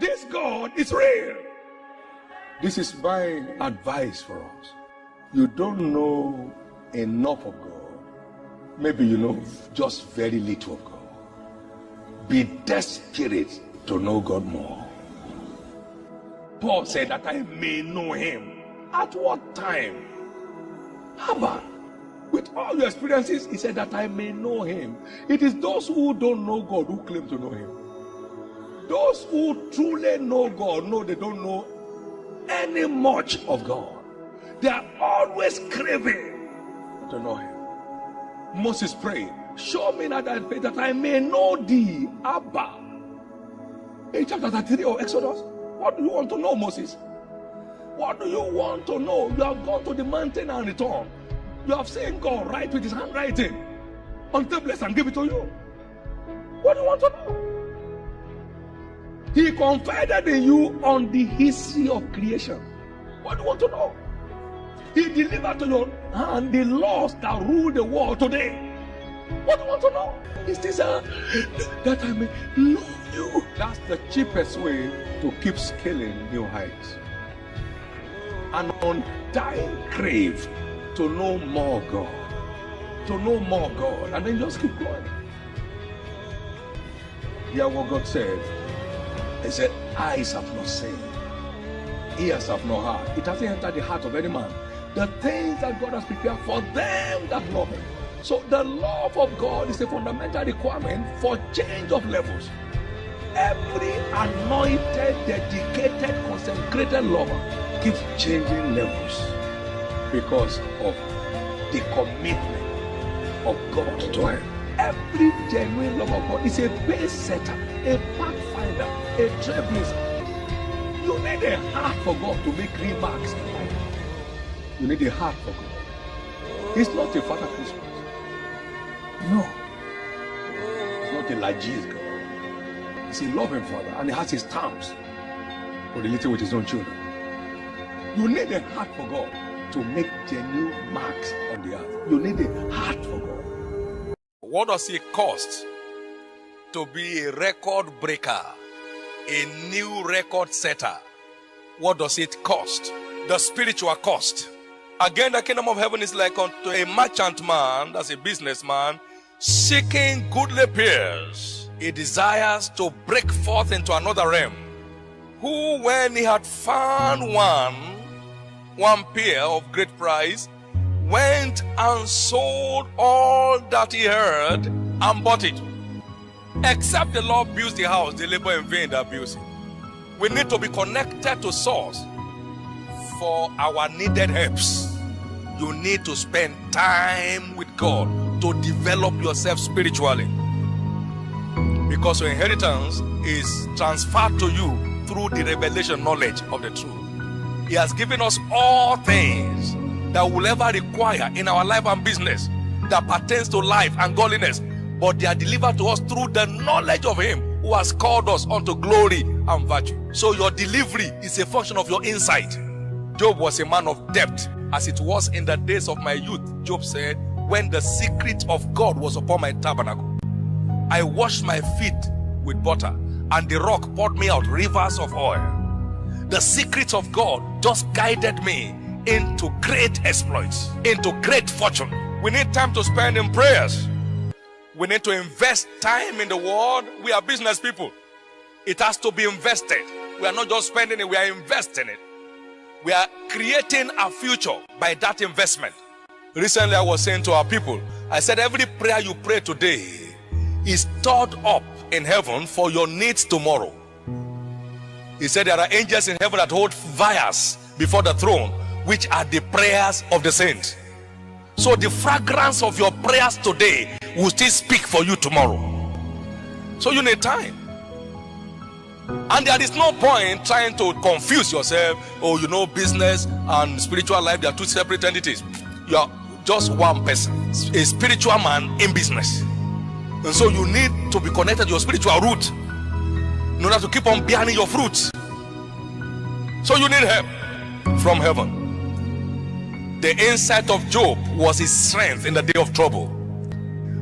This God is real. This is my advice for us. You don't know enough of God. Maybe you know just very little of God. Be desperate to know God more. Paul said that I may know him. At what time? Abba. With all your experiences, he said that I may know him. It is those who don't know God who claim to know him. Those who truly know God know they don't know any much of God. They are always craving to know him. Moses prayed, show me that I may know thee, Abba. In chapter 33 of Exodus, what do you want to know, Moses? What do you want to know? You have gone to the mountain and returned. You have seen God write with his handwriting on tablets and give it to you. What do you want to know? He confided in you on the history of creation. What do you want to know? He delivered to your hand the laws that rule the world today. What do you want to know? Is this that I may know you? That's the cheapest way to keep scaling new heights. An undying crave to know more God. To know more God. And then just keep going. Hear what God said. He said, eyes have not seen, ears have not heard. It hasn't entered the heart of any man. The things that God has prepared for them that love him. So the love of God is a fundamental requirement for change of levels. Every anointed, dedicated, consecrated lover keeps changing levels because of the commitment of God to him. Every genuine lover of God is a pace setter, a pathfinder, a trailblazer. You need a heart for God to make remarks in life. You need a heart for God. He's not a Father Christmas. No. He's not a Lajis God. He's a loving Father, and he has his terms for relating with his own children. You need a heart for God to make genuine marks on the earth. You need a heart for God. What does it cost to be a record breaker, a new record setter? What does it cost? The spiritual cost. Again, the kingdom of heaven is like unto a merchant man, that's a businessman, seeking goodly pearls. He desires to break forth into another realm. Who, when he had found one pearl of great price, went and sold all that he heard and bought it. Except the Lord builds the house, they labor in vain that builds it. We need to be connected to source for our needed helps. You need to spend time with God to develop yourself spiritually, because your inheritance is transferred to you through the revelation knowledge of the truth. He has given us all things that we'll ever require in our life and business that pertains to life and godliness, but they are delivered to us through the knowledge of him who has called us unto glory and virtue. So your delivery is a function of your insight. Job was a man of depth, as it was in the days of my youth. Job said, when the secret of God was upon my tabernacle, I washed my feet with butter, and the rock poured me out rivers of oil. The secret of God just guided me into great exploits, into great fortune. We need time to spend in prayers. We need to invest time in the word. We are business people. It has to be invested. We are not just spending it, we are investing it. We are creating a future by that investment. Recently I was saying to our people, I said every prayer you pray today is stored up in heaven for your needs tomorrow. He said there are angels in heaven that hold vials before the throne, which are the prayers of the saints. So the fragrance of your prayers today will still speak for you tomorrow. So you need time. And there is no point trying to confuse yourself. Oh, you know, business and spiritual life, they are two separate entities. You are just one person, a spiritual man in business. And so you need to be connected to your spiritual root in order to keep on bearing your fruits. So you need help from heaven. The insight of Job was his strength in the day of trouble.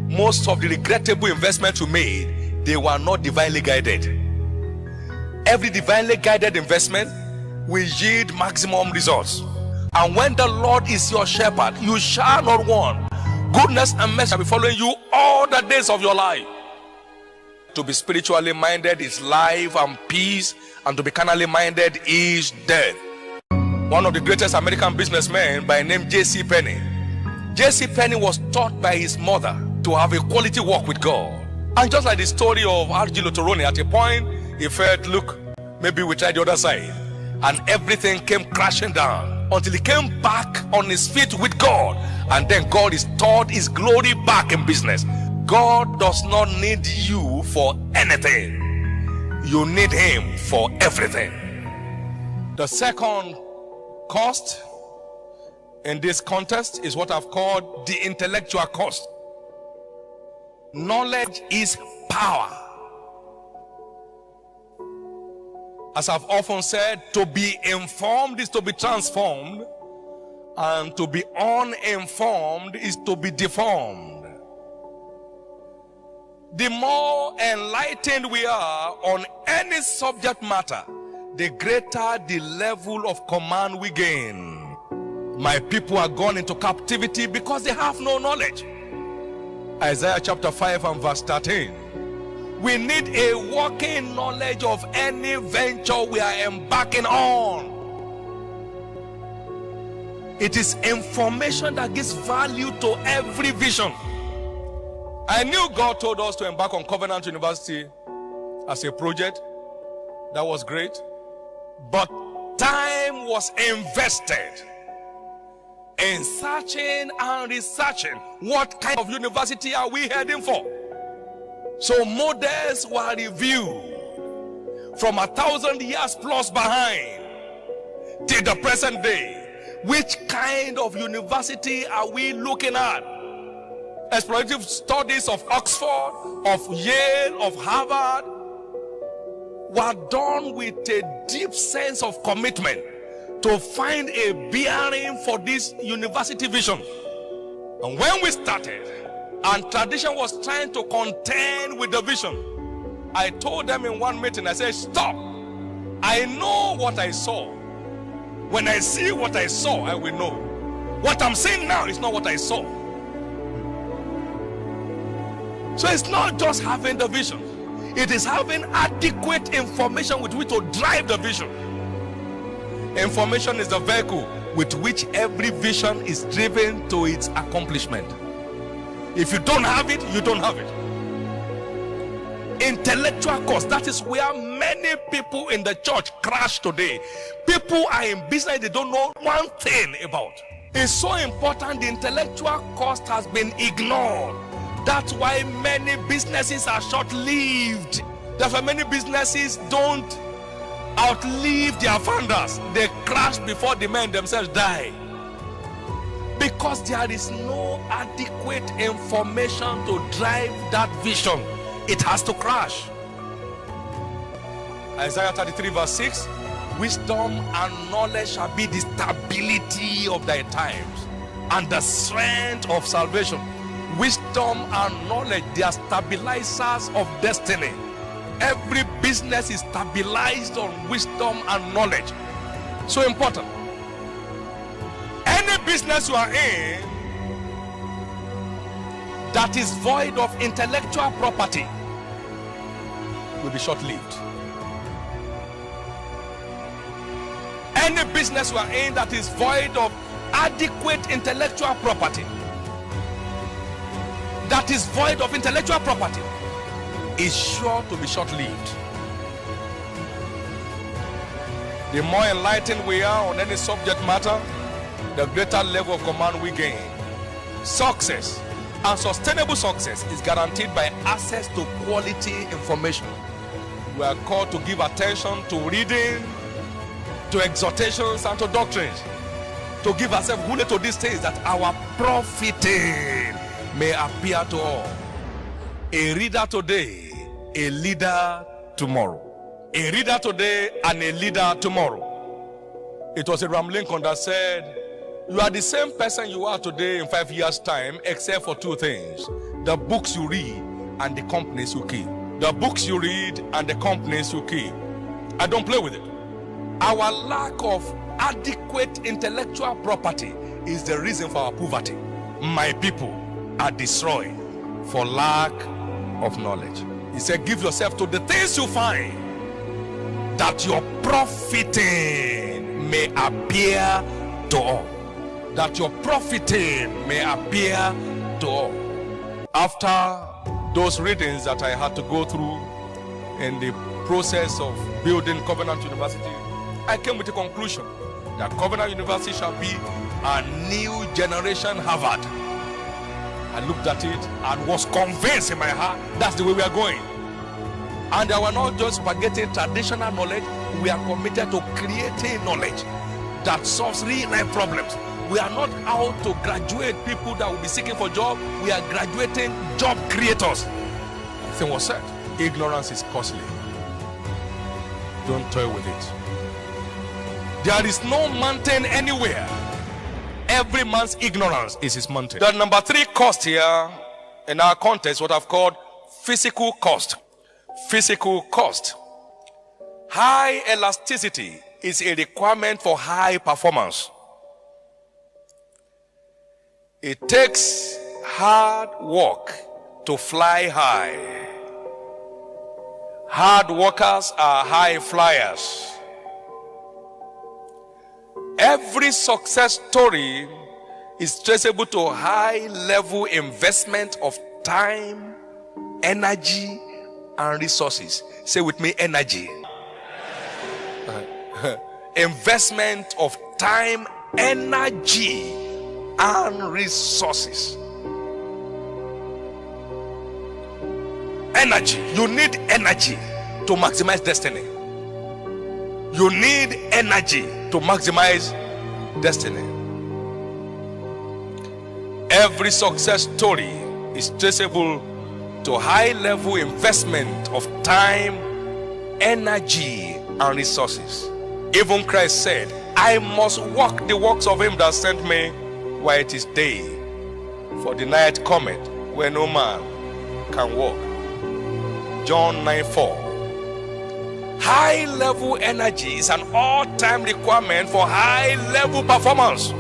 Most of the regrettable investments you made, they were not divinely guided. every divinely guided investment will yield maximum results. And when the Lord is your shepherd, you shall not want. Goodness and mercy shall be following you all the days of your life. To be spiritually minded is life and peace, and to be carnally minded is death. One of the greatest American businessmen by name J.C. Penney. J.C. Penney was taught by his mother to have a quality walk with God. And just like the story of R.G. Toroni, at a point he felt, look, maybe we try the other side. And everything came crashing down until he came back on his feet with God. And then God restored his glory back in business. God does not need you for anything. You need him for everything. The second cost in this context is what I've called the intellectual cost. Knowledge is power. As I've often said, to be informed is to be transformed, and to be uninformed is to be deformed. The more enlightened we are on any subject matter, the greater the level of command we gain. My people are gone into captivity because they have no knowledge. Isaiah chapter 5 and verse 13. We need a working knowledge of any venture we are embarking on. It is information that gives value to every vision. I knew God told us to embark on Covenant University as a project. That was great. But time was invested in searching and researching. What kind of university are we heading for? So models were reviewed from 1,000 years plus behind till the present day. Which kind of university are we looking at? Explorative studies of Oxford, of Yale, of Harvard were done with a deep sense of commitment to find a bearing for this university vision. And when we started, and tradition was trying to contend with the vision, I told them in one meeting, I said, stop. I know what I saw. When I see what I saw, I will know. What I'm seeing now is not what I saw. So it's not just having the vision. It is having adequate information with which to drive the vision. Information is the vehicle with which every vision is driven to its accomplishment. If you don't have it, you don't have it. Intellectual cost, that is where many people in the church crash today. People are in business they don't know one thing about. It's so important. The intellectual cost has been ignored. That's why many businesses are short-lived. That's why many businesses don't outlive their founders. They crash before the men themselves die. Because there is no adequate information to drive that vision. It has to crash. Isaiah 33 verse 6. Wisdom and knowledge shall be the stability of thy times and the strength of salvation. Wisdom and knowledge, they are stabilizers of destiny. Every business is stabilized on wisdom and knowledge. So important. Any business you are in that is void of intellectual property will be short-lived. Any business you are in that is void of adequate intellectual property, that is void of intellectual property, is sure to be short-lived. The more enlightened we are on any subject matter, the greater level of command we gain. Success and sustainable success is guaranteed by access to quality information. We are called to give attention to reading, to exhortations, and to doctrines, to give ourselves wholly to these things, that our profiting may appear to all. A reader today, a leader tomorrow. A reader today and a leader tomorrow. It was Abraham Lincoln that said, you are the same person you are today in 5 years' time, except for two things: the books you read and the companies you keep. The books you read and the companies you keep. I don't play with it. Our lack of adequate intellectual property is the reason for our poverty. My people are destroyed for lack of knowledge. He said, give yourself to the things you find, that your profiting may appear to all. That your profiting may appear to all. After those readings that I had to go through in the process of building Covenant University, I came with a conclusion that Covenant University shall be a new generation Harvard. I looked at it and was convinced in my heart that's the way we are going. And we are not just forgetting traditional knowledge, we are committed to creating knowledge that solves real life problems. We are not out to graduate people that will be seeking for job. We are graduating job creators. The thing was said, ignorance is costly. Don't toy with it. There is no mountain anywhere. Every man's ignorance is his mountain. The number 3 cost here in our context, what I've called physical cost. Physical cost. High elasticity is a requirement for high performance. It takes hard work to fly high. Hard workers are high flyers. Every success story is traceable to high level investment of time, energy, and resources. Say with me, energy. Investment of time, energy, and resources. Energy. You need energy to maximize destiny. You need energy to maximize destiny. Every success story is traceable to high level investment of time, energy, and resources. Even Christ said, I must walk the works of him that sent me while it is day, for the night cometh where no man can walk. John 9:4. High level energy is an all-time requirement for high level performance.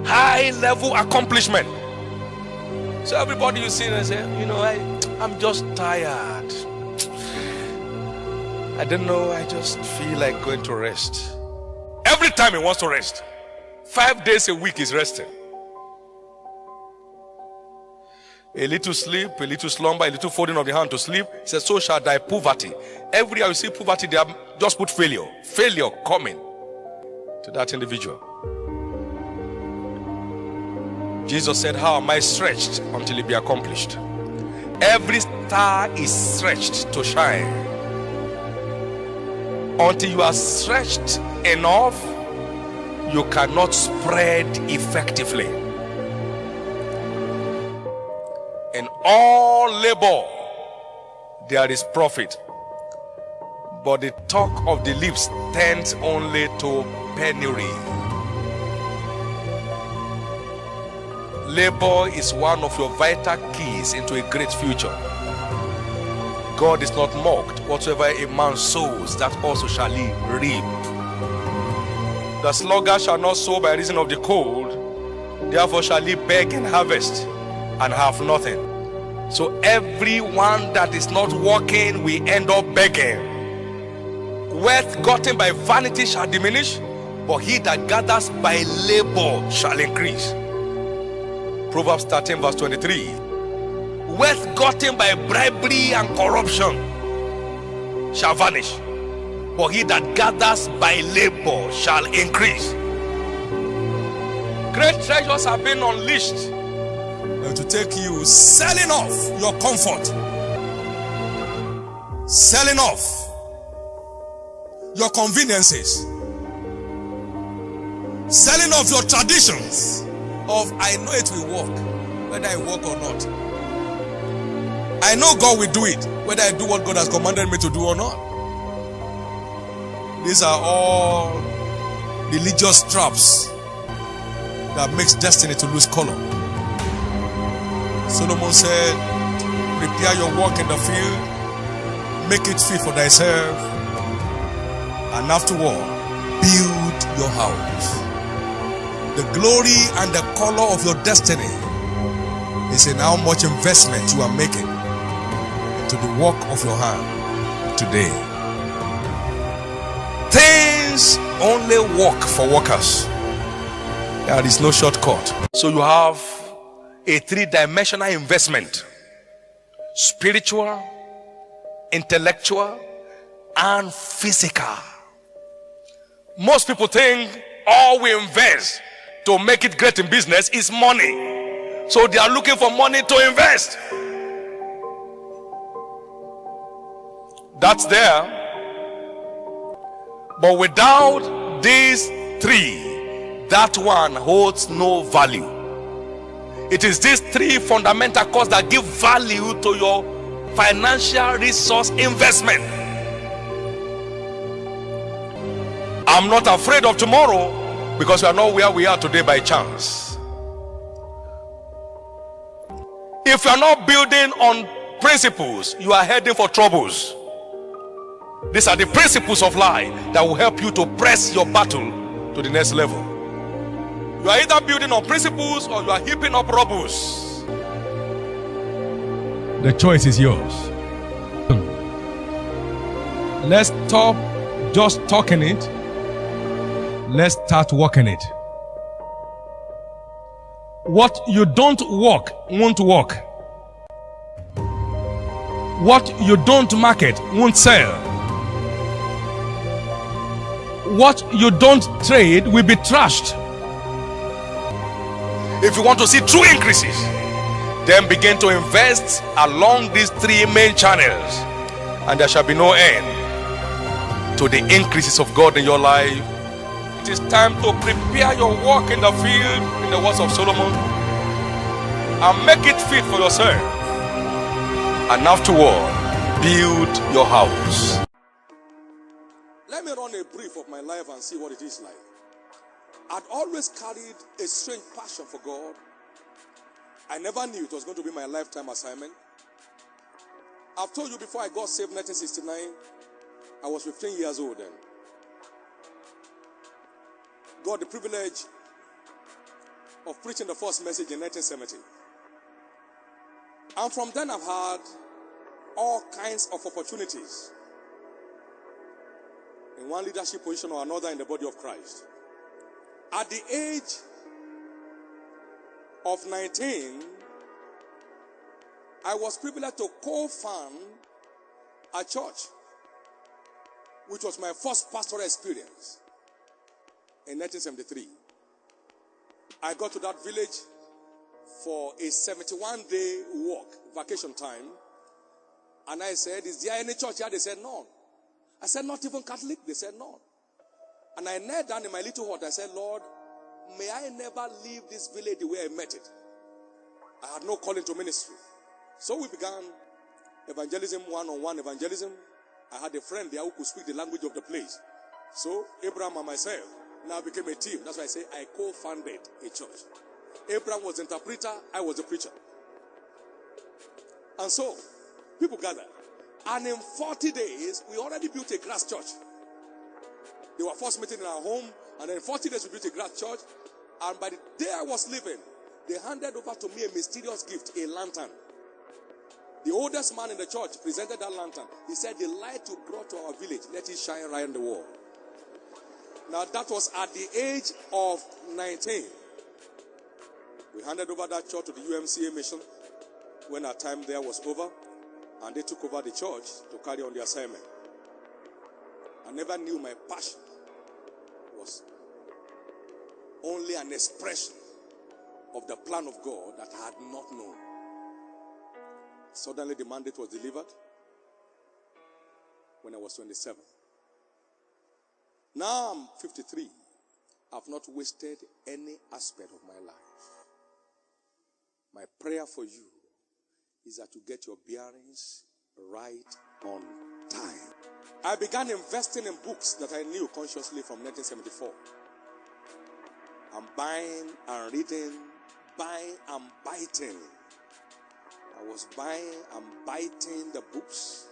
High level accomplishment. So everybody you see and say, I'm just tired. I don't know, I just feel like going to rest. Every time he wants to rest. 5 days a week is resting. A little sleep, a little slumber, a little folding of the hand to sleep. He says, so shall thy poverty. Every year you see poverty, they have just put failure. Failure coming to that individual. Jesus said, how am I stretched until it be accomplished? Every star is stretched to shine. Until you are stretched enough, you cannot spread effectively. In all labor, there is profit. But the talk of the lips tends only to penury. Labor is one of your vital keys into a great future. God is not mocked. Whatsoever a man sows, that also shall he reap. The sluggard shall not sow by reason of the cold, therefore shall he beg and harvest, and have nothing. So everyone that is not working will end up begging. Wealth gotten by vanity shall diminish, but he that gathers by labor shall increase. Proverbs 13 verse 23. Wealth gotten by bribery and corruption shall vanish, but he that gathers by labor shall increase. Great treasures have been unleashed to take you selling off your comfort, selling off your conveniences, selling off your traditions of I know it will work whether I work or not. I know God will do it whether I do what God has commanded me to do or not. These are all religious traps that makes destiny to lose color. Solomon said, prepare your work in the field, make it fit for thyself, and afterward, build your house. The glory and the color of your destiny is in how much investment you are making into the work of your hand today. Things only work for workers. There is no shortcut. So you have a three-dimensional investment: spiritual, intellectual, and physical. Most people think all we invest to make it great in business is money. So they are looking for money to invest. That's there. But without these three, that one holds no value. It is these three fundamental costs that give value to your financial resource investment. I'm not afraid of tomorrow because we are not where we are today by chance. If you are not building on principles, you are heading for troubles. These are the principles of life that will help you to press your battle to the next level. You are either building on principles or you are heaping up rubbles. The choice is yours. Let's stop just talking it. Let's start working it. What you don't work won't work. What you don't market won't sell. What you don't trade will be trashed. If you want to see true increases, then begin to invest along these three main channels, and there shall be no end to the increases of God in your life. It is time to prepare your work in the field, in the words of Solomon, and make it fit for yourself. And afterward, build your house. Let me run a brief of my life and see what it is like. I'd always carried a strange passion for God. I never knew it was going to be my lifetime assignment. I've told you before I got saved in 1969, I was 15 years old then. Got the privilege of preaching the first message in 1970. And from then I've had all kinds of opportunities in one leadership position or another in the body of Christ. At the age of 19, I was privileged to co-found a church, which was my first pastoral experience in 1973. I got to that village for a 71-day walk, vacation time. And I said, is there any church here? They said, no. I said, not even Catholic? They said, no. And I knelt down in my little hut. I said, Lord, may I never leave this village the way I met it. I had no calling to ministry. So we began evangelism, one-on-one evangelism. I had a friend there who could speak the language of the place. So Abraham and myself now became a team. That's why I say I co-founded a church. Abraham was the interpreter, I was the preacher. And so, people gathered. And in 40 days, we already built a grass church. They were first meeting in our home, and then in 40 days we built a grass church. And by the day I was leaving, they handed over to me a mysterious gift, a lantern. The oldest man in the church presented that lantern. He said, the light you brought to our village, let it shine right on the wall. Now that was at the age of 19. We handed over that church to the UMCA mission when our time there was over, and they took over the church to carry on the assignment. I never knew my passion was only an expression of the plan of God that I had not known. Suddenly the mandate was delivered when I was 27. Now I'm 53. I've not wasted any aspect of my life. My prayer for you is that you get your bearings right on time. I began investing in books that I knew consciously from 1974. I'm buying and reading, buying and biting. I was buying and biting the books,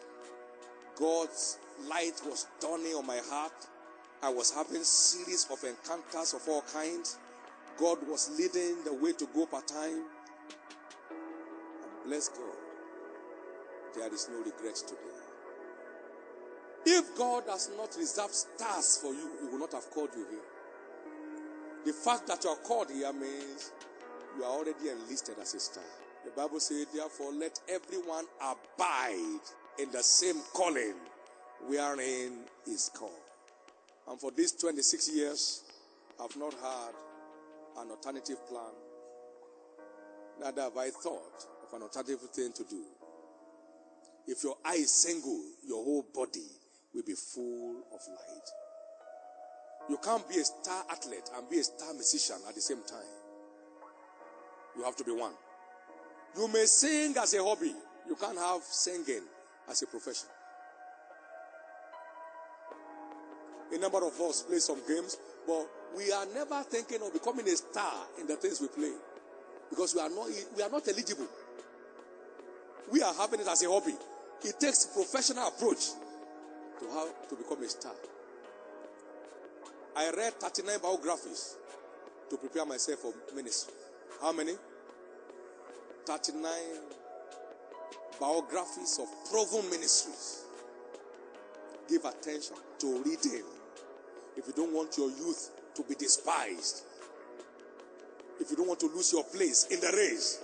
God's light was dawning on my heart. I was having series of encounters of all kinds. God was leading the way to go part-time. And bless God, there is no regret today. If God has not reserved stars for you, He will not have called you here. The fact that you are called here means you are already enlisted as a star. The Bible says, therefore, let everyone abide in the same calling wherein is called. And for these 26 years, I've not had an alternative plan. Neither have I thought of an alternative thing to do. If your eye is single, your whole body will be full of light. You can't be a star athlete and be a star musician at the same time. You have to be one. You may sing as a hobby. You can't have singing as a profession. A number of us play some games, but we are never thinking of becoming a star in the things we play, because we are not eligible. We are having it as a hobby. It takes a professional approach to how to become a star. I read 39 biographies to prepare myself for ministry. How many? 39 biographies of proven ministries. Give attention to reading. If you don't want your youth to be despised, if you don't want to lose your place in the race,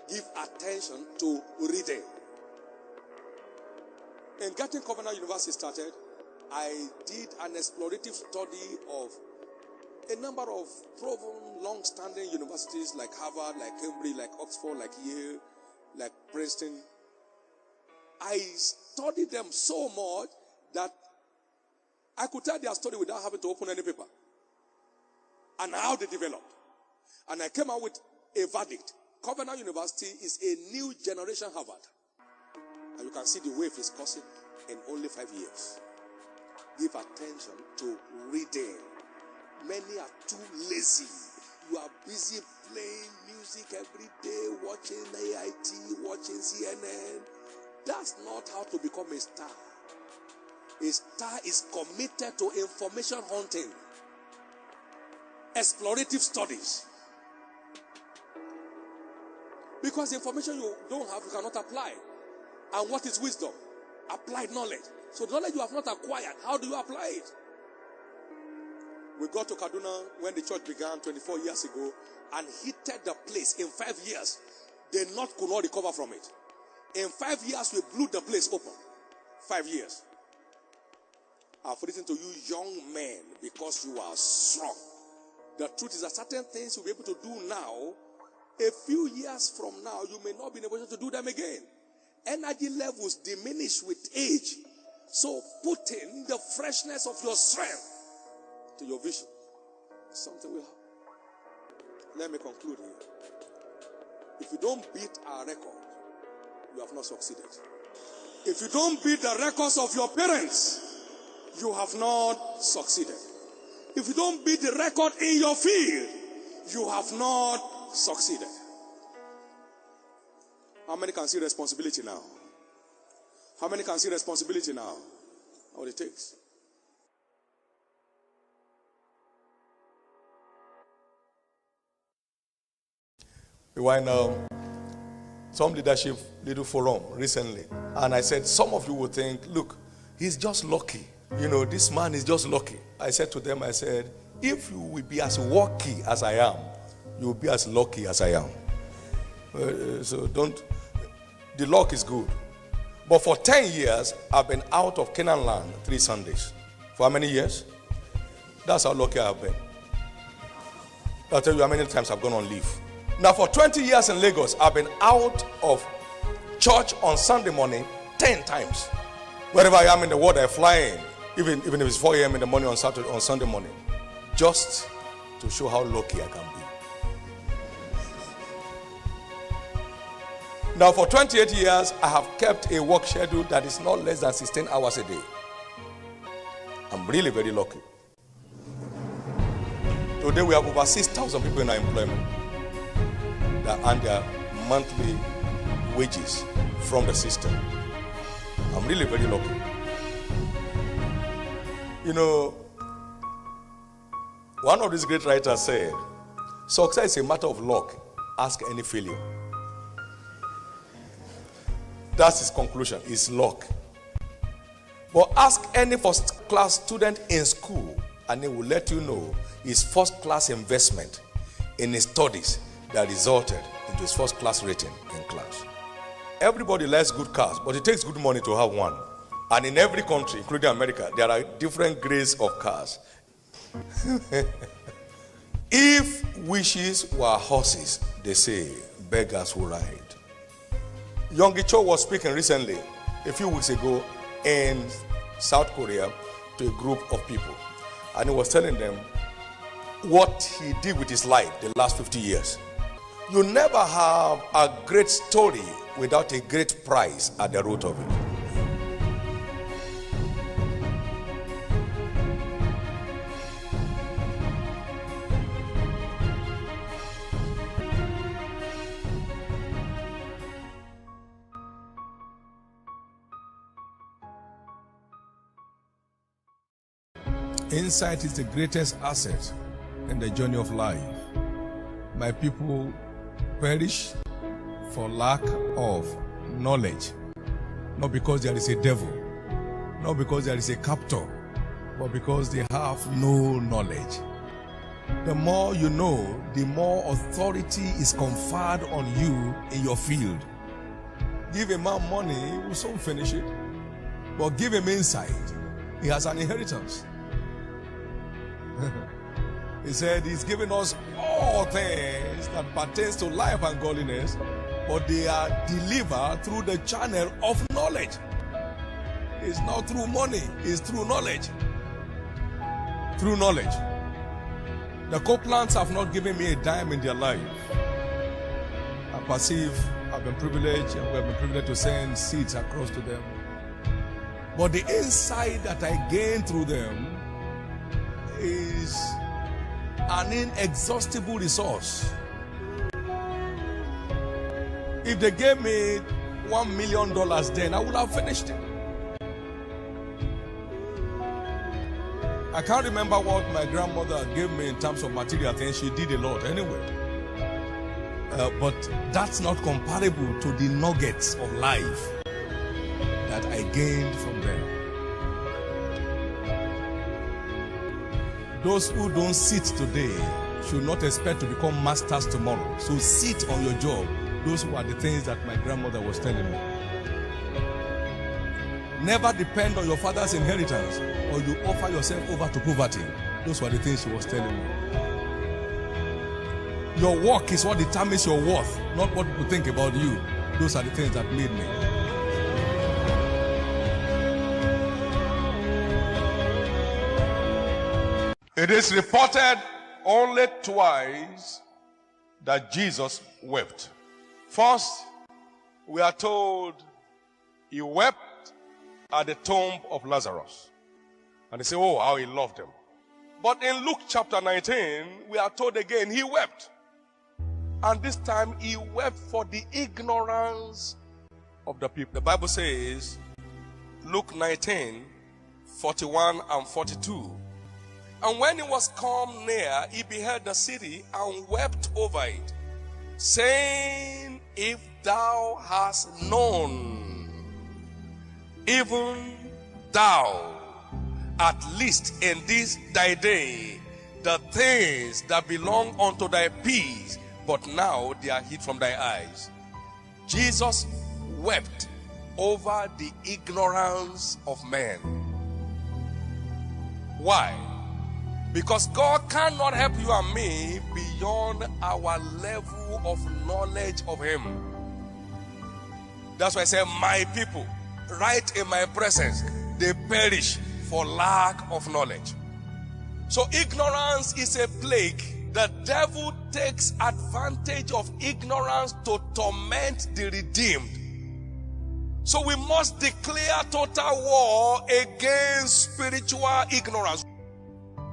give attention to reading. In getting Covenant University started, I did an explorative study of a number of proven, long-standing universities like Harvard, like Cambridge, like Oxford, like Yale, like Princeton. I studied them so much that I could tell their story without having to open any paper, and how they developed. And I came out with a verdict. Covenant University is a new generation Harvard. And you can see the wave is causing in only 5 years. Give attention to reading. Many are too lazy. You are busy playing music every day, watching AIT, watching CNN. That's not how to become a star. A star is committed to information hunting, explorative studies. Because the information you don't have, you cannot apply. And what is wisdom? Applied knowledge. So the knowledge you have not acquired, how do you apply it? We got to Kaduna when the church began 24 years ago and heated the place in 5 years. They could not recover from it. In 5 years, we blew the place open. 5 years. I've written to you young men because you are strong. The truth is that certain things you'll be able to do now, a few years from now, you may not be in a position to do them again. Energy levels diminish with age. So put in the freshness of your strength to your vision. Something will happen. Let me conclude here. If you don't beat our record, you have not succeeded. If you don't beat the records of your parents, you have not succeeded. If you don't beat the record in your field, you have not succeeded. How many can see responsibility now? How many can see responsibility now? What it takes. We were in some leadership little forum recently, and I said, some of you will think, look, he's just lucky. You know, this man is just lucky. I said to them, I said, if you will be as lucky as I am, you will be as lucky as I am. So the luck is good. But for 10 years, I've been out of Canaan land 3 Sundays. For how many years? That's how lucky I've been. I'll tell you how many times I've gone on leave. Now for 20 years in Lagos, I've been out of church on Sunday morning 10 times. Wherever I am in the world, I fly in. Even if it's 4 a.m. in the morning on Sunday morning. Just to show how lucky I can be. Now for 28 years, I have kept a work schedule that is not less than 16 hours a day. I'm really very lucky. Today we have over 6,000 people in our employment that earn their monthly wages from the system. I'm really very lucky. You know, one of these great writers said, success is a matter of luck. Ask any failure. That's his conclusion. It's luck. But ask any first-class student in school, and he will let you know his first-class investment in his studies that resulted into his first-class rating in class. Everybody likes good cars, but it takes good money to have one. And in every country, including America, there are different grades of cars. If wishes were horses, they say, beggars will ride. Yonggi Cho was speaking recently, a few weeks ago, in South Korea to a group of people. And he was telling them what he did with his life the last 50 years. You never have a great story without a great prize at the root of it. Insight is the greatest asset in the journey of life. My people perish for lack of knowledge, not because there is a devil, not because there is a captor, but because they have no knowledge. The more you know, the more authority is conferred on you in your field. Give a man money, he will soon finish it. But give him insight, he has an inheritance. He said he's given us all things that pertains to life and godliness, but they are delivered through the channel of knowledge. It's not through money, it's through knowledge. Through knowledge. The Copelands have not given me a dime in their life. I perceive I've been privileged, and we have been privileged to send seeds across to them. But the insight that I gain through them is an inexhaustible resource. If they gave me $1 million then, I would have finished it. I can't remember what my grandmother gave me in terms of material things. She did a lot anyway. But that's not comparable to the nuggets of life that I gained from them. Those who don't sit today should not expect to become masters tomorrow. So sit on your job. Those were the things that my grandmother was telling me. Never depend on your father's inheritance, or you offer yourself over to poverty. Those were the things she was telling me. Your work is what determines your worth, not what people think about you. Those are the things that made me. It is reported only twice that Jesus wept. First, we are told he wept at the tomb of Lazarus. And they say, oh, how he loved him. But in Luke chapter 19, we are told again he wept. And this time he wept for the ignorance of the people. The Bible says, Luke 19, 41 and 42. And when he was come near, he beheld the city and wept over it, saying, if thou hast known, even thou, at least in this thy day, the things that belong unto thy peace, but now they are hid from thy eyes. Jesus wept over the ignorance of men. Why? Because God cannot help you and me beyond our level of knowledge of him. That's why I say, my people, right in my presence, they perish for lack of knowledge. So ignorance is a plague. The devil takes advantage of ignorance to torment the redeemed. So we must declare total war against spiritual ignorance.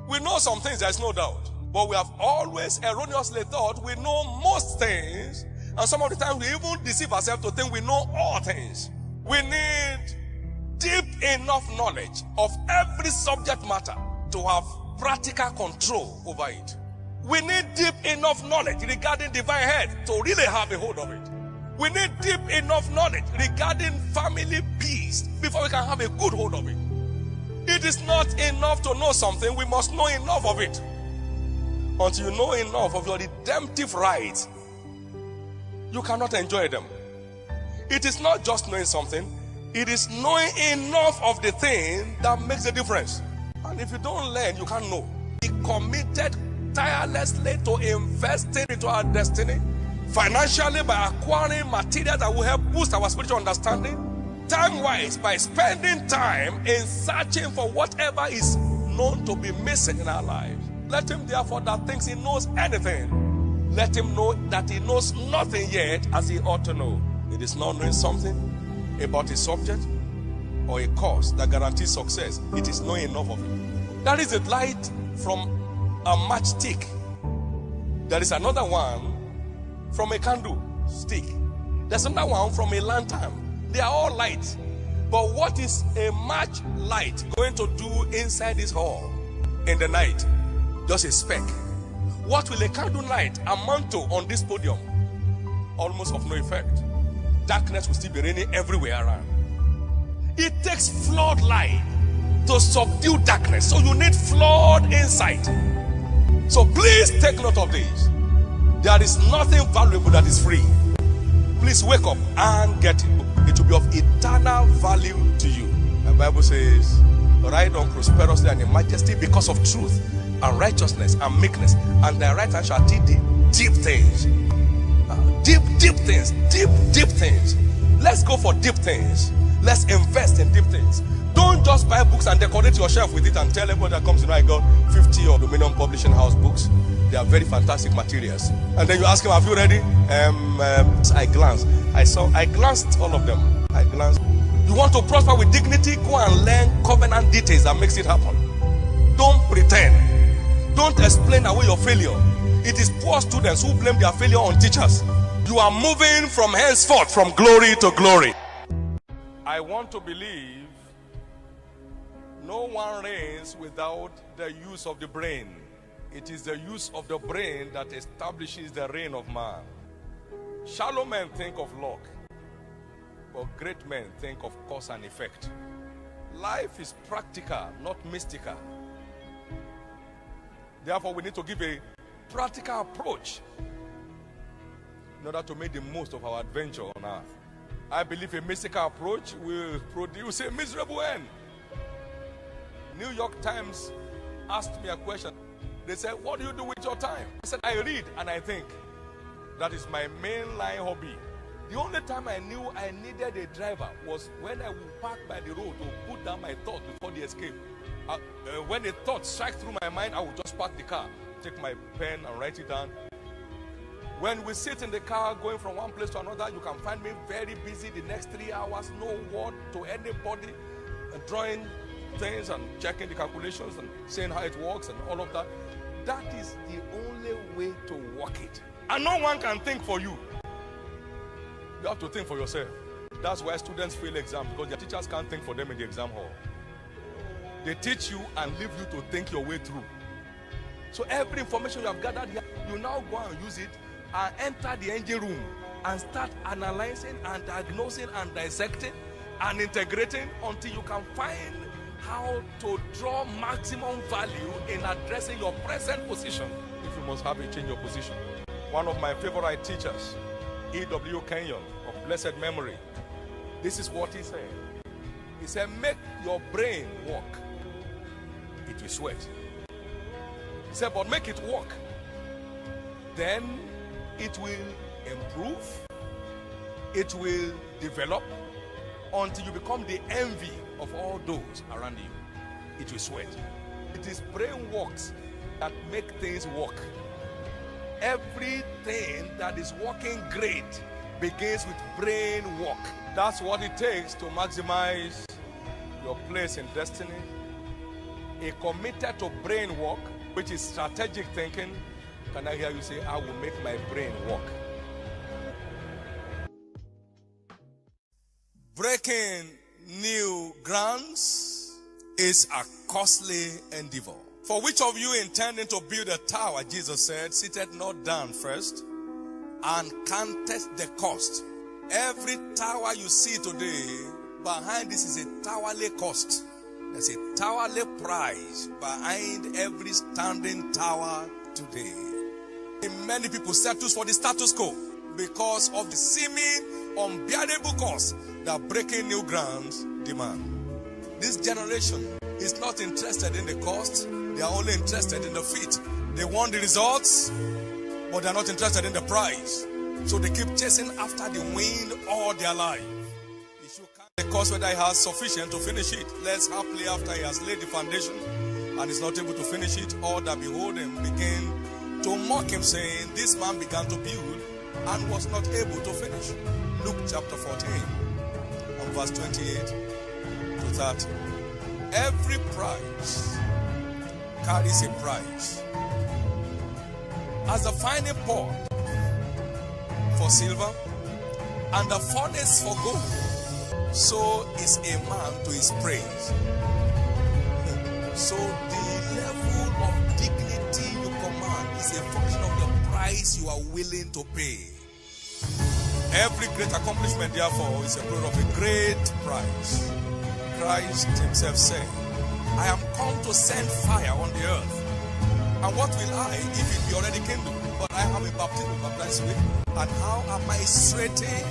We know some things, there's no doubt. But we have always erroneously thought we know most things. And some of the time we even deceive ourselves to think we know all things. We need deep enough knowledge of every subject matter to have practical control over it. We need deep enough knowledge regarding divine health to really have a hold of it. We need deep enough knowledge regarding family peace before we can have a good hold of it. It is not enough to know something, we must know enough of it. Until you know enough of your redemptive rights, you cannot enjoy them. It is not just knowing something, it is knowing enough of the thing that makes a difference. And if you don't learn, you can't know. Be committed tirelessly to investing into our destiny, financially by acquiring material that will help boost our spiritual understanding, time-wise by spending time in searching for whatever is known to be missing in our lives. Let him therefore that thinks he knows anything, let him know that he knows nothing yet as he ought to know. It is not knowing something about a subject or a course that guarantees success. It is knowing enough of it. That is a light from a matchstick. There is another one from a candlestick. There's another one from a lantern. They are all light. But what is a match light going to do inside this hall in the night? Just a speck. What will a candle light amount to on this podium? Almost of no effect. Darkness will still be reigning everywhere around. It takes flawed light to subdue darkness. So you need flawed insight. So please take note of this. There is nothing valuable that is free. Please wake up and get it. It will be of eternal value to you. The Bible says, ride on prosperously and in majesty because of truth and righteousness and meekness, and thy right hand shall teach thee deep things. Deep things. Deep things. Let's go for deep things. Let's invest in deep things. Don't just buy books and decorate your shelf with it and tell everybody that comes, I got 50 of Dominion Publishing House books. They are very fantastic materials. And then you ask him, have you ready? I glanced. I glanced all of them. I glanced. You want to prosper with dignity? Go and learn covenant details that makes it happen. Don't pretend. Don't explain away your failure. It is poor students who blame their failure on teachers. You are moving from henceforth from glory to glory. I want to believe no one reigns without the use of the brain. It is the use of the brain that establishes the reign of man. Shallow men think of luck, but great men think of cause and effect. Life is practical, not mystical. Therefore, we need to give a practical approach in order to make the most of our adventure on earth. I believe a mystical approach will produce a miserable end. New York Times asked me a question. They said, what do you do with your time? I said, I read and I think. That is my mainline hobby. The only time I knew I needed a driver was when I would park by the road to put down my thought before the escape. When a thought strikes through my mind, I would just park the car, take my pen and write it down. When we sit in the car going from one place to another, you can find me very busy the next 3 hours, no word to anybody, drawing things and checking the calculations and saying how it works and all of that. That is the only way to work it. And no one can think for you. You have to think for yourself. That's why students fail exams, because their teachers can't think for them in the exam hall. They teach you and leave you to think your way through. So every information you have gathered here, you now go and use it and enter the engine room and start analyzing and diagnosing and dissecting and integrating until you can find how to draw maximum value in addressing your present position. If you must have a change of position. One of my favorite teachers, E.W. Kenyon, of blessed memory, this is what he said. He said, make your brain work. It will sweat. He said, but make it work. Then it will improve. It will develop until you become the envy of all those around you. It will sweat. It is brain works that make things work. Everything that is working great begins with brain work. That's what it takes to maximize your place in destiny. A committed to brain work, which is strategic thinking. Can I hear you say, I will make my brain work? Breaking new grounds is a costly endeavor. For which of you intending to build a tower, Jesus said, sitteth not down first and counteth the cost. Every tower you see today, behind this is a towerly cost. There's a towerly price behind every standing tower today. Many people settle for the status quo because of the seeming unbearable cost that breaking new grounds demand. This generation is not interested in the cost. They are only interested in the feat. They want the results, but they are not interested in the price. So they keep chasing after the wind all their life. If you count the cost whether he has sufficient to finish it, less happily after he has laid the foundation and is not able to finish it, all that behold him begin to mock him, saying, this man began to build and was not able to finish. Luke chapter 14 and verse 28 to 30. Every price carries a price. As the finding pot for silver and the furnace for gold, so is a man to his praise. So the level of dignity you command is a function of the price you are willing to pay. Every great accomplishment, therefore, is a product of a great price. Christ himself said, I am come to send fire on the earth. And what will I if it be already kindled? But I have a baptism baptized with. And how am I straightened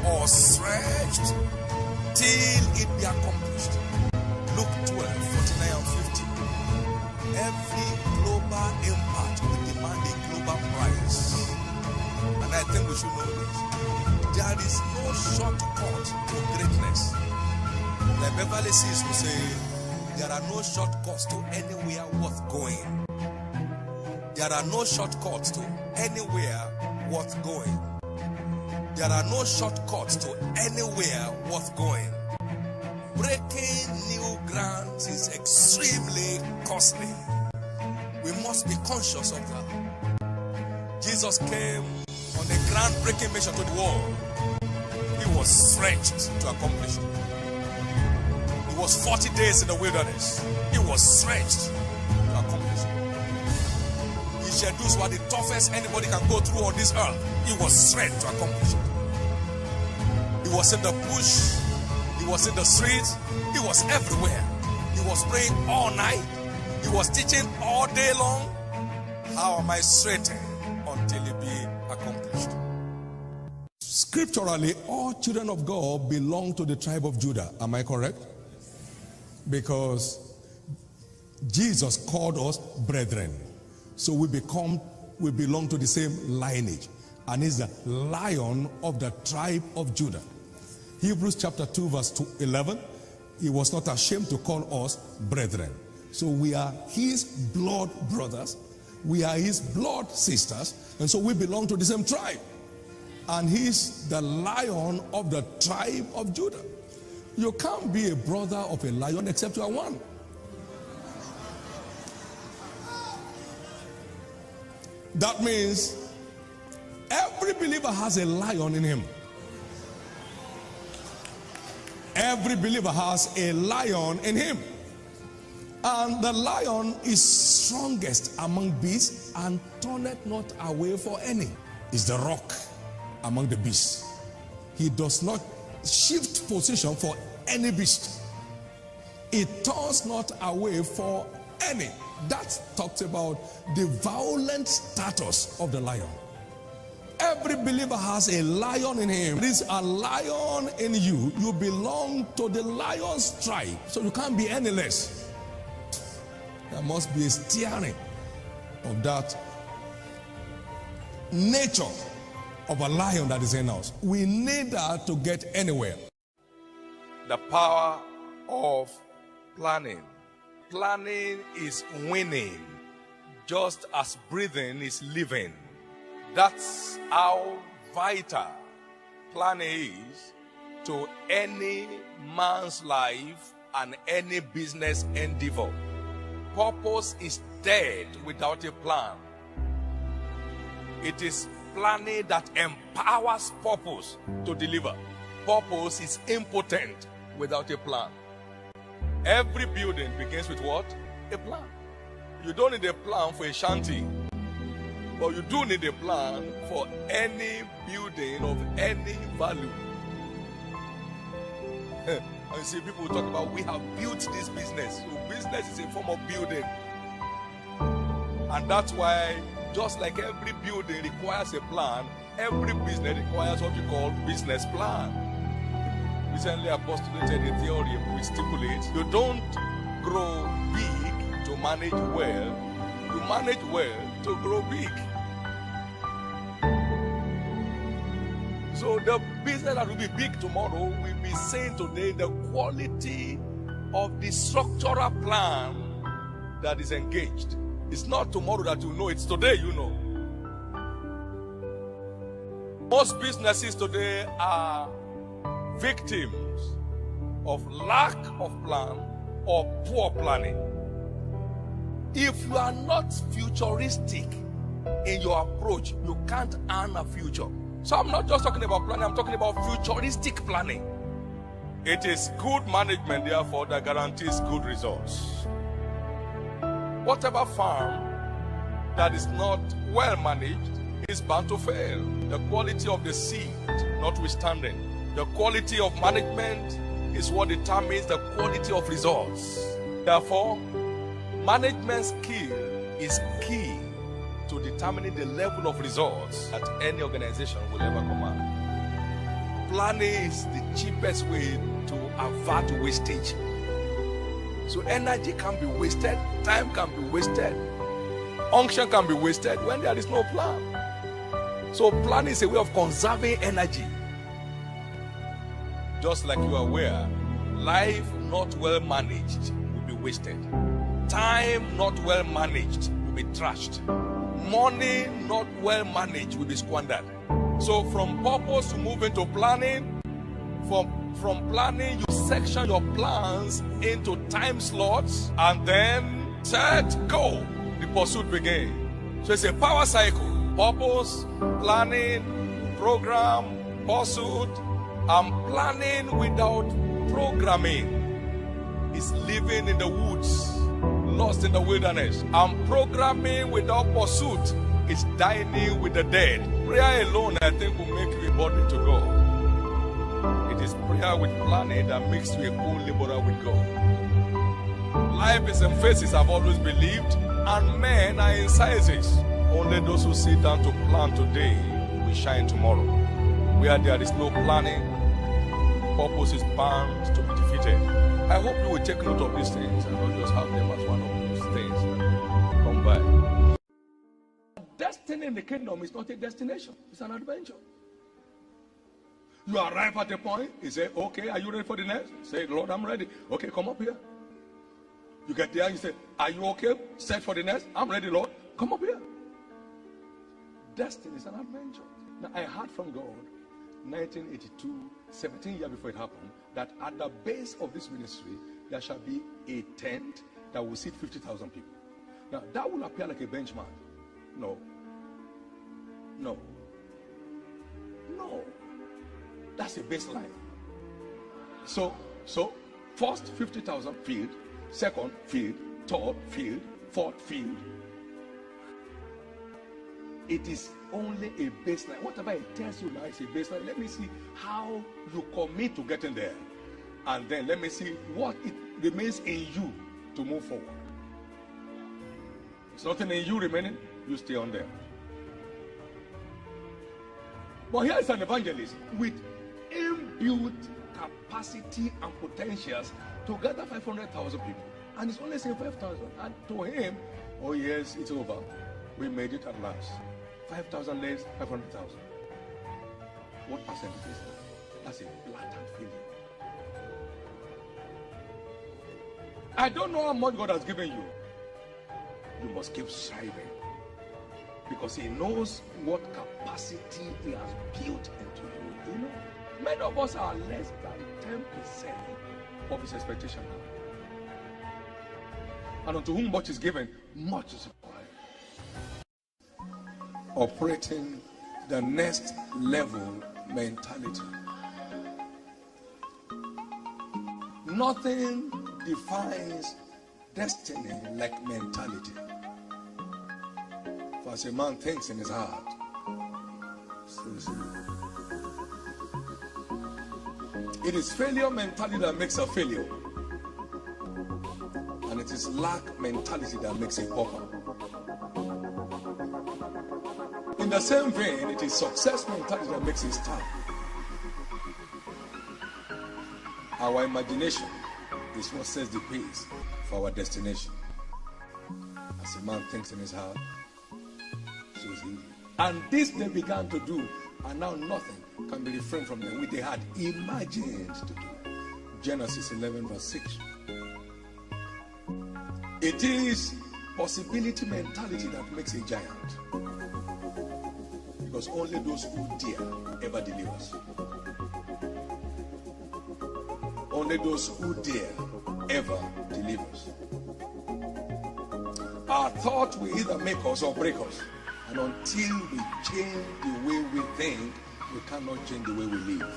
or stretched till it be accomplished? Luke 12, 49 and 50. Every global impact will demand a global price. And I think we should know this. There is no shortcut to greatness. Like Beverly Seas will say, there are no shortcuts to anywhere worth going. There are no shortcuts to anywhere worth going. There are no shortcuts to anywhere worth going. Breaking new grounds is extremely costly. We must be conscious of that. Jesus came on a groundbreaking mission to the world. He was stretched to accomplish it. He was 40 days in the wilderness. He was stretched to accomplish it. His schedules were the toughest anybody can go through on this earth. He was stretched to accomplish it. He was in the bush. He was in the streets. He was everywhere. He was praying all night. He was teaching all day long. How am I straightened until it be accomplished? Scripturally, all children of God belong to the tribe of Judah. Am I correct? Because Jesus called us brethren. So we belong to the same lineage. And he's the Lion of the tribe of Judah. Hebrews chapter 2 verse 11. He was not ashamed to call us brethren. So we are his blood brothers. We are his blood sisters. And so we belong to the same tribe. And he's the Lion of the tribe of Judah. You can't be a brother of a lion except you are one. That means every believer has a lion in him. Every believer has a lion in him. And the lion is strongest among beasts and turneth not away for any. Is the rock among the beasts. He does not shift position for any beast. It turns not away for any. That talks about the violent status of the lion. Every believer has a lion in him. There is a lion in you. You belong to the lion's tribe. So you can't be any less. There must be a steering of that nature of a lion that is in us. We need that to get anywhere. The power of planning. Planning is winning, just as breathing is living. That's how vital planning is to any man's life and any business endeavor. Purpose is dead without a plan. It is planning that empowers purpose to deliver. Purpose is impotent without a plan. Every building begins with what? A plan. You don't need a plan for a shanty, but you do need a plan for any building of any value. And you see, people talk about, we have built this business. So business is a form of building. And that's why, just like every building requires a plan, every business requires what we call business plan. Recently, I postulated a theory which stipulates you don't grow big to manage well, you manage well to grow big. So the business that will be big tomorrow will be saying today the quality of the structural plan that is engaged. It's not tomorrow that you know, it's today you know. Most businesses today are victims of lack of plan or poor planning. If you are not futuristic in your approach, you can't earn a future. So I'm not just talking about planning, I'm talking about futuristic planning. It is good management, therefore, that guarantees good results. Whatever farm that is not well managed is bound to fail. The quality of the seed notwithstanding, the quality of management is what determines the quality of results. Therefore, management skill is key to determining the level of results that any organization will ever command. Planning is the cheapest way to avert wastage. So energy can be wasted, time can be wasted, unction can be wasted when there is no plan. So planning is a way of conserving energy. Just like you are aware, life not well managed will be wasted. Time not well managed will be trashed. Money not well managed will be squandered. So from purpose to move into planning, from planning you section your plans into time slots and then set, go. The pursuit begins. So it's a power cycle. Purpose, planning, program, pursuit, and planning without programming is living in the woods, lost in the wilderness. And programming without pursuit is dining with the dead. Prayer alone, I think, will make you a burden to God. It is prayer with planning that makes you a co-laborer with God. Life is in phases, I've always believed, and men are in sizes. Only those who sit down to plan today will shine tomorrow. Where there is no planning, purpose is bound to be defeated. I hope you will take note of these things and not just have them as one of those things that come by. Destiny in the kingdom is not a destination, it's an adventure. You arrive at a point, you say, okay, are you ready for the next? Say, Lord, I'm ready. Okay, come up here. You get there, you say, are you okay? Set for the next? I'm ready, Lord. Come up here. Destiny is an adventure. Now, I heard from God, 1982, 17 years before it happened, that at the base of this ministry, there shall be a tent that will seat 50,000 people. Now, that will appear like a benchmark. No. No. No. That's a baseline. So first 50,000 field, second field, third field, fourth field. It is only a baseline. Whatever it tells you now is a baseline. Let me see how you commit to getting there. And then let me see what it remains in you to move forward. There's nothing in you remaining, you stay on there. But here is an evangelist with inbuilt capacity and potentials to gather 500,000 people. And it's only saying 5,000. And to him, oh yes, it's over. We made it at last. 5,000 less, 500,000. What percentage is that? That's a blatant failure. I don't know how much God has given you. You must keep striving. Because He knows what capacity He has built into you. You know, many of us are less than 10% of His expectation now. And unto whom much is given, much is required. Operating the next level mentality. Nothing defines destiny like mentality. For as a man thinks in his heart, so is he. It is failure mentality that makes a failure. And it is lack mentality that makes a pauper. In the same vein, it is success mentality that makes a star. Our imagination is what sets the pace for our destination. As a man thinks in his heart, so is he. And this they began to do, and now nothing can be refrained from them which they had imagined to do. Genesis 11 verse 6. It is possibility mentality that makes a giant. Because only those who dare ever delivers. Only those who dare ever delivers. Our thought will either make us or break us. And until we change the way we think, we cannot change the way we live.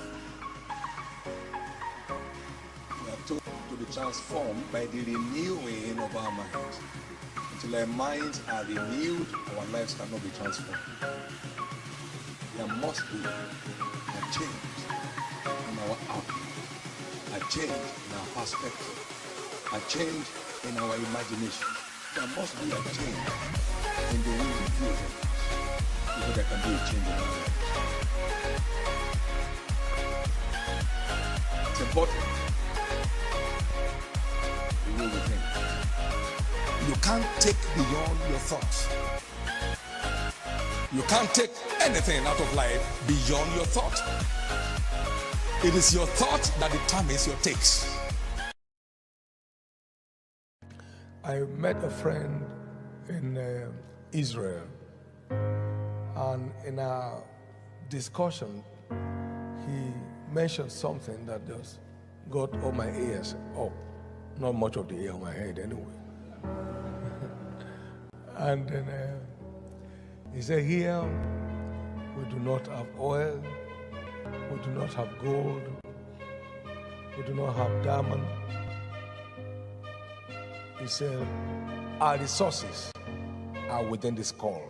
We are told to be transformed by the renewing of our minds. Until our minds are renewed, our lives cannot be transformed. There must be a change in our outlook, a change in our perspective, a change in our imagination. There must be a change in the way we view things before there can be a change in our life. It's important. The way we think. You can't take beyond your thoughts. You can't take anything out of life beyond your thought. It is your thought that determines your takes. I met a friend in Israel, and in our discussion, he mentioned something that just got all my ears up. Not much of the ear on my head anyway. And then he said, here we do not have oil, we do not have gold, we do not have diamond. He said, our resources are within the skull.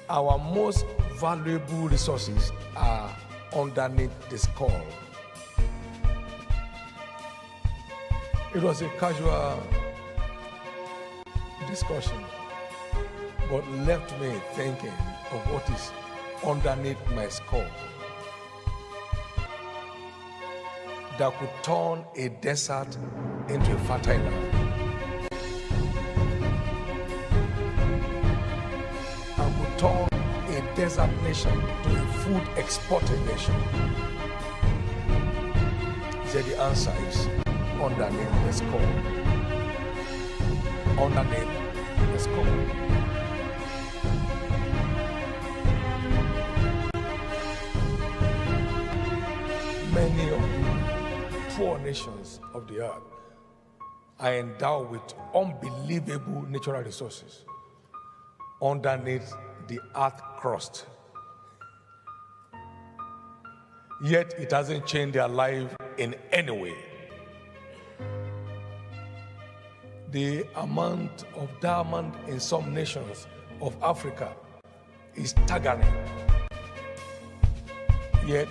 Our most valuable resources are underneath the skull. It was a casual discussion, but left me thinking of what is underneath my skull that could turn a desert into a fertile land, and could turn a desert nation to a food exporting nation. He said the answer is underneath the skull. Underneath the skull. Many of the poor nations of the earth are endowed with unbelievable natural resources underneath the earth crust. Yet it hasn't changed their life in any way. The amount of diamond in some nations of Africa is staggering. Yet,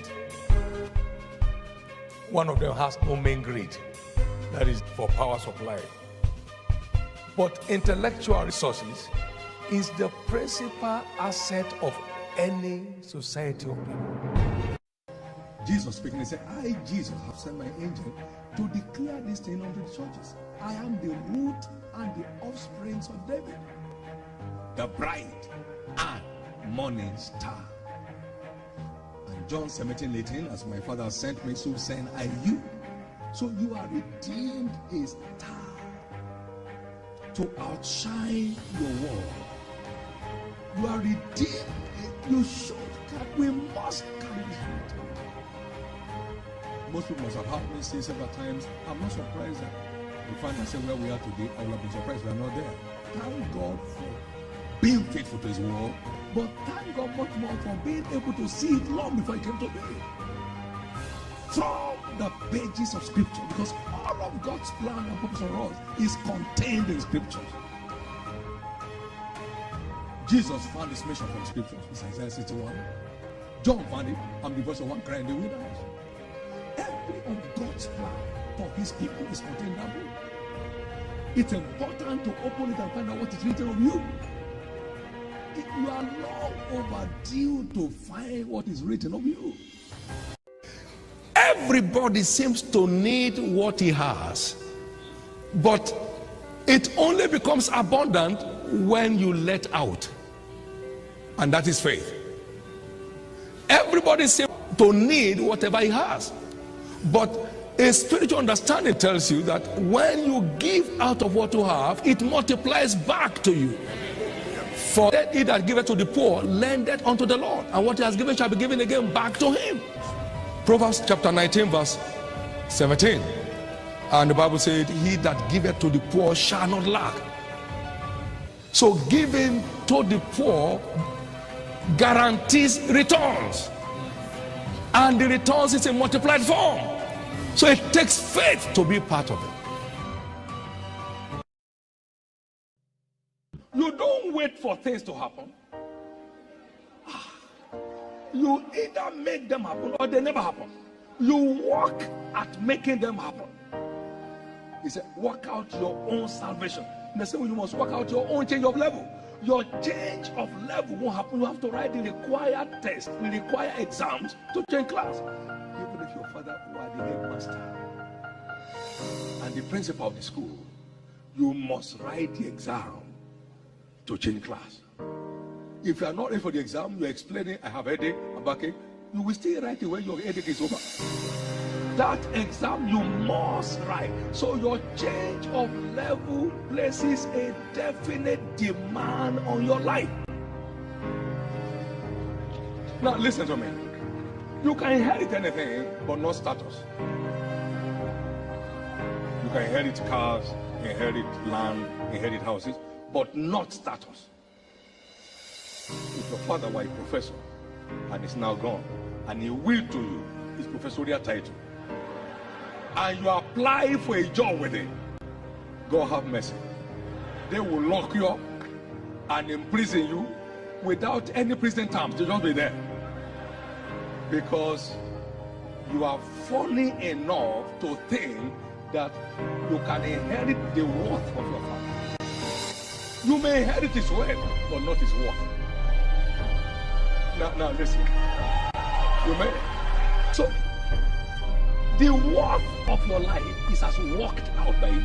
one of them has no main grid, that is for power supply. But intellectual resources is the principal asset of any society of people. Jesus speaking, he said, I, Jesus, have sent my angel to declare this thing unto the churches. I am the root and the offspring of David, the bright and morning star. And John 17:18, as my Father sent me, so send I you. So you are redeemed a star to outshine your world. You are redeemed. You should, we must carry this root. Most people must have heard me say several times, I'm not surprised that we find ourselves where we are today. I will have been surprised we are not there. Thank God for being faithful to his word But thank God much more for being able to see it long before it came to be. From the pages of Scripture, because all of God's plan and purpose for us is contained in Scriptures. Jesus found his mission from Scriptures, Isaiah 61. John found it, I'm the voice of one crying in the wilderness. Every of God's plan for his people is contained in that book. It's important to open it and find out what is written of you. You are long overdue to find what is written of you. Everybody seems to need what he has, but it only becomes abundant when you let out, and that is faith. Everybody seems to need whatever he has, but a spiritual understanding tells you that when you give out of what you have, it multiplies back to you. For he that giveth to the poor lendeth unto the Lord, and what he has given shall be given again back to him. Proverbs chapter 19 verse 17. And the Bible said, he that giveth to the poor shall not lack. So giving to the poor guarantees returns. And the returns is a multiplied form. So it takes faith to be part of it. You don't wait for things to happen. You either make them happen or they never happen. You work at making them happen. He said, work out your own salvation. In the same way, you must work out your own change of level. Your change of level won't happen. You have to write the required test, the required exams to change class. Even if your father were the headmaster and the principal of the school, you must write the exam to change class. If you are not ready for the exam, you're explaining, I have a headache, I'm backache, you will still write it when your headache is over. That exam you must write. So your change of level places a definite demand on your life. Now listen to me. You can inherit anything, but not status. You can inherit cars, inherit land, inherit houses, but not status. If your father were a professor and is now gone, and he willed to you his professorial title, and you apply for a job with it, God have mercy. They will lock you up and imprison you without any prison terms. They'll just be there. Because you are funny enough to think that you can inherit the worth of your father. You may inherit his wealth, but not his worth. Now listen. You may. So, the worth of your life is as worked out by you.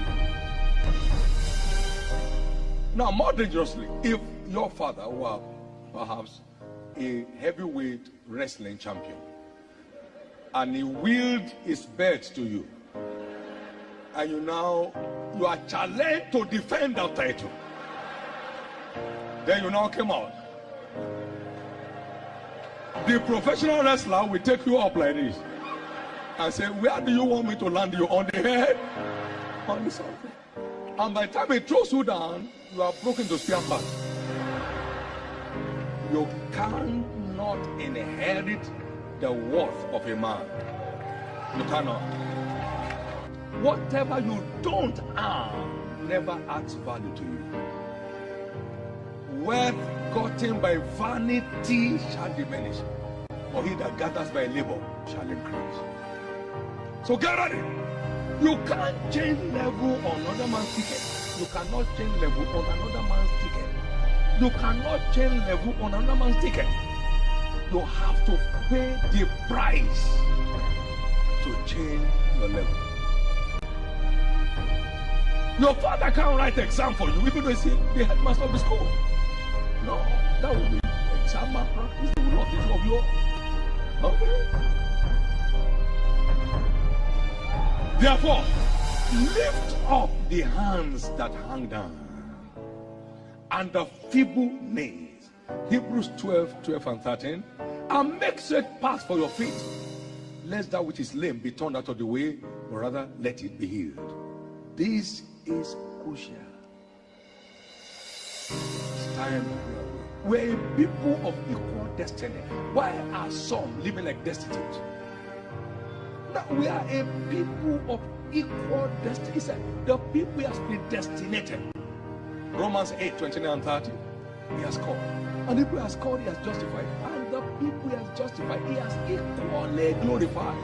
Now, more dangerously, if your father were perhaps a heavyweight wrestling champion and he willed his belt to you, and you are challenged to defend that title, then you now came out. The professional wrestler will take you up like this and say, where do you want me to land you? On the head? On the something. And by the time he throws you down, you are broken to spare parts. You cannot inherit the worth of a man. You cannot. Whatever you don't earn never adds value to you. Wealth gotten by vanity shall diminish, but he that gathers by labor shall increase. So get ready. You can't change level on another man's ticket. You cannot change level on another man's ticket. You cannot change level on another man's ticket. You have to pay the price to change your level. Your father can't write the exam for you, even though he's the headmaster of the school. No, that will be exam malpractice. It will not be of your. Okay. Therefore, lift up the hands that hang down and the feeble knees. Hebrews 12 and 13. And make straight paths for your feet, lest that which is lame be turned out of the way, or rather let it be healed. This is crucial. It's time to go away. We're a people of equal destiny. Why are some living like destitute? Now, we are a people of equal destiny. He said, the people he has predestinated. Romans 8, 29 and 30. He has called. And the people he has called, he has justified. And the people he has justified, he has equally glorified.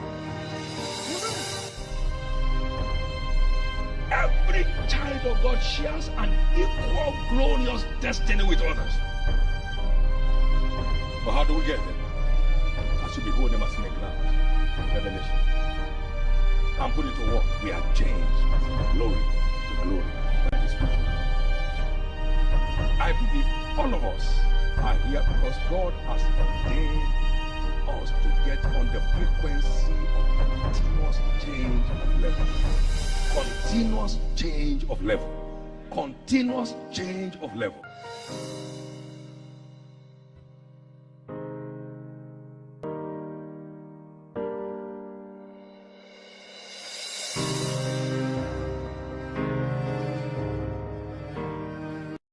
Every child of God shares an equal glorious destiny with others. But how do we get there? As you behold them as in a glass. Revelation. And put it to work. We are changed from glory to glory by the Spirit. I believe all of us are here because God has ordained us to get on the frequency of continuous change of level. Continuous change of level. Continuous change of level.